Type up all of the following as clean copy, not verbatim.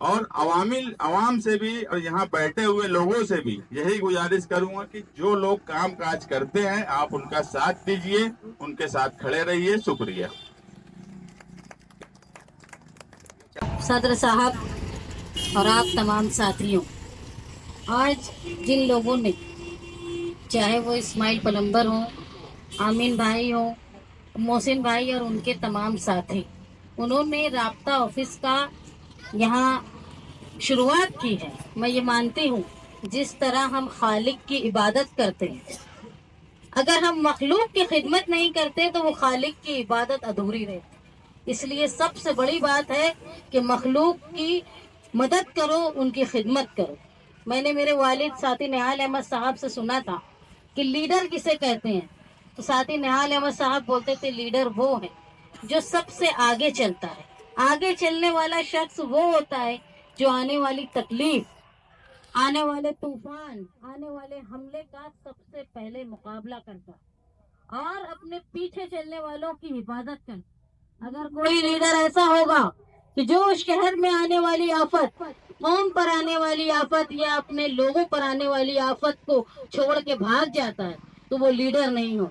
اور عوام سے بھی اور یہاں بیٹھے ہوئے لوگوں سے بھی یہی گزارش کروں گا کہ جو لوگ کام کاج کرتے ہیں آپ ان کا ساتھ دیجیے، ان کے ساتھ کھڑے رہیے. شکریہ. صدر صاحب اور آپ تمام ساتھیوں، آج جن لوگوں نے، چاہے وہ اسماعیل پلمبر ہوں، آمین بھائی ہوں، محسن بھائی اور ان کے تمام ساتھی، انہوں نے رابطہ آفس کا یہاں شروعات کی ہے. میں یہ مانتی ہوں جس طرح ہم خالق کی عبادت کرتے ہیں، اگر ہم مخلوق کی خدمت نہیں کرتے تو وہ خالق کی عبادت ادھوری رہتی. اس لیے سب سے بڑی بات ہے کہ مخلوق کی مدد کرو، ان کی خدمت کرو. میں نے میرے والد ساتھی نہال احمد صاحب سے سنا تھا کہ لیڈر کسے کہتے ہیں، تو ساتھی نہال احمد صاحب بولتے تھے لیڈر وہ ہے جو سب سے آگے چلتا ہے. آگے چلنے والا شخص وہ ہوتا ہے جو آنے والی تکلیف، آنے والے طوفان، آنے والے حملے کا سب سے پہلے مقابلہ کرتا اور اپنے پیچھے چلنے والوں کی حفاظت کرتا. اگر کوئی لیڈر ایسا ہوگا کہ جو شہر میں آنے والی آفت، قوم پر آنے والی آفت یا اپنے لوگوں پر آنے والی آفت کو چھوڑ کے بھاگ جاتا ہے تو وہ لیڈر نہیں ہو.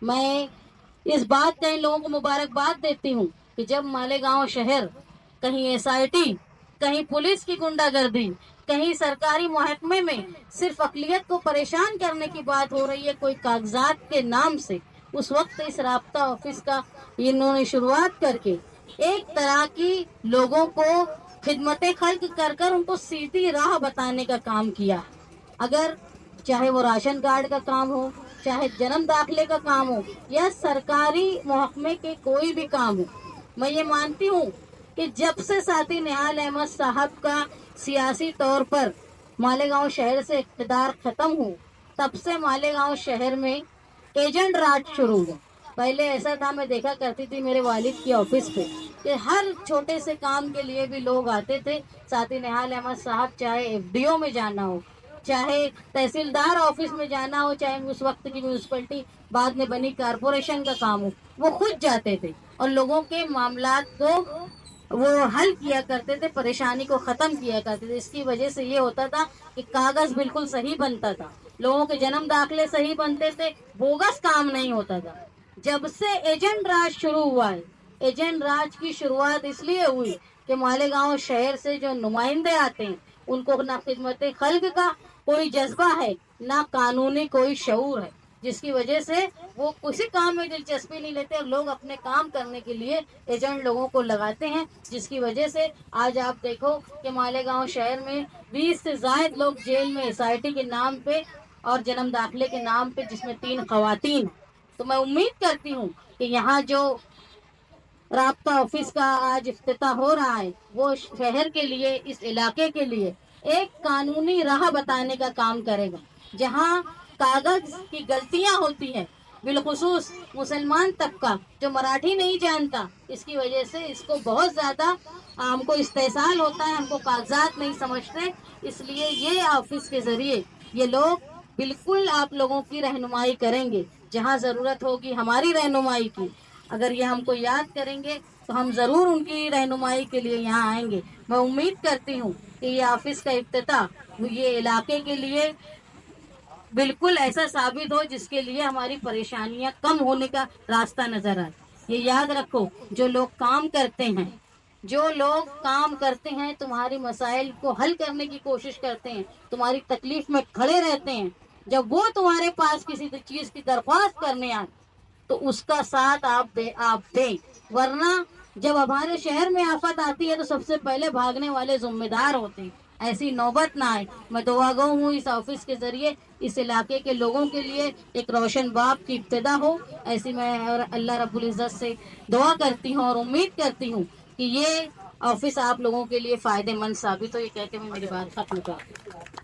میں اس بات کا ان لوگوں کو مبارکباد دیتی ہوں کہ جب مالیگاؤں شہر کہیں SIT، کہیں پولیس کی گنڈا گردی، کہیں سرکاری محکمے میں صرف اقلیت کو پریشان کرنے کی بات ہو رہی ہے کوئی کاغذات کے نام سے، اس وقت اس رابطہ آفس کا انہوں نے شروعات کر کے ایک طرح کی لوگوں کو خدمت خلق کر کر ان کو سیدھی راہ بتانے کا کام کیا. اگر چاہے وہ راشن کارڈ کا کام ہو، چاہے جنم داخلے کا کام ہو یا سرکاری محکمے کے کوئی بھی کام ہو، میں یہ مانتی ہوں کہ جب سے ساتھی نہال احمد صاحب کا سیاسی طور پر مالیگاؤں شہر سے اقتدار ختم ہو، تب سے مالیگاؤں شہر میں ایجنٹ راج شروع ہوا. پہلے ایسا تھا، میں دیکھا کرتی تھی میرے والد کی آفس پہ کہ ہر چھوٹے سے کام کے لیے بھی لوگ آتے تھے. ساتھی نہال احمد صاحب چاہے FDO میں جانا ہو، چاہے تحصیلدار آفس میں جانا ہو، چاہے اس وقت کی میونسپلٹی بعد میں بنی کارپوریشن کا کام ہو، وہ خود جاتے تھے اور لوگوں کے معاملات کو وہ حل کیا کرتے تھے، پریشانی کو ختم کیا کرتے تھے. اس کی وجہ سے یہ ہوتا تھا کہ کاغذ بالکل صحیح بنتا تھا، لوگوں کے جنم داخلے صحیح بنتے تھے، بوگس کام نہیں ہوتا تھا. جب سے ایجنٹ راج شروع ہوا ہے، ایجنٹ راج کی شروعات اس لیے ہوئی کہ مالیگاؤں شہر سے جو نمائندے آتے ہیں ان کو نہ خدمت خلق کا کوئی جذبہ ہے، نہ قانونی کوئی شعور ہے، جس کی وجہ سے وہ کسی کام میں دلچسپی نہیں لیتے اور لوگ اپنے کام کرنے کے لیے ایجنٹ لوگوں کو لگاتے ہیں. جس کی وجہ سے آج آپ دیکھو کہ مالیگاؤں شہر میں 20 سے زائد لوگ جیل میں SIT کے نام پہ اور جنم داخلے کے نام پہ، جس میں 3 خواتین ہیں. تو میں امید کرتی ہوں کہ یہاں جو رابطہ آفس کا آج افتتاح ہو رہا ہے وہ شہر کے لیے، اس علاقے کے لیے ایک قانونی راہ بتانے کا کام کرے گا. جہاں کاغذ کی غلطیاں ہوتی ہیں، بالخصوص مسلمان طبقہ جو مراٹھی نہیں جانتا، اس کی وجہ سے اس کو بہت زیادہ ہم کو استحصال ہوتا ہے، ہم کو کاغذات نہیں سمجھتے. اس لیے یہ آفس کے ذریعے یہ لوگ بالکل آپ لوگوں کی رہنمائی کریں گے. جہاں ضرورت ہوگی ہماری رہنمائی کی، اگر یہ ہم کو یاد کریں گے تو ہم ضرور ان کی رہنمائی کے لیے یہاں آئیں گے. میں امید کرتی ہوں کہ یہ آفس کا افتتاح یہ علاقے کے لیے بالکل ایسا ثابت ہو جس کے لیے ہماری پریشانیاں کم ہونے کا راستہ نظر آئے. یہ یاد رکھو، جو لوگ کام کرتے ہیں، جو لوگ کام کرتے ہیں تمہاری مسائل کو حل کرنے کی کوشش کرتے ہیں، تمہاری تکلیف میں کھڑے رہتے ہیں، جب وہ تمہارے پاس کسی چیز کی درخواست کرنے آئے تو اس کا ساتھ آپ دیں. ورنہ جب ہمارے شہر میں آفت آتی ہے تو سب سے پہلے بھاگنے والے ذمہ دار ہوتے ہیں. ایسی نوبت نہ آئے. میں دعا گو ہوں اس آفس کے ذریعے اس علاقے کے لوگوں کے لیے ایک روشن باب کی ابتدا ہو. ایسی میں اور اللہ رب العزت سے دعا کرتی ہوں اور امید کرتی ہوں کہ یہ آفس آپ لوگوں کے لیے فائدہ مند ثابت ہو. یہ کہہ کے میں میری بات ختم کرتی ہوں.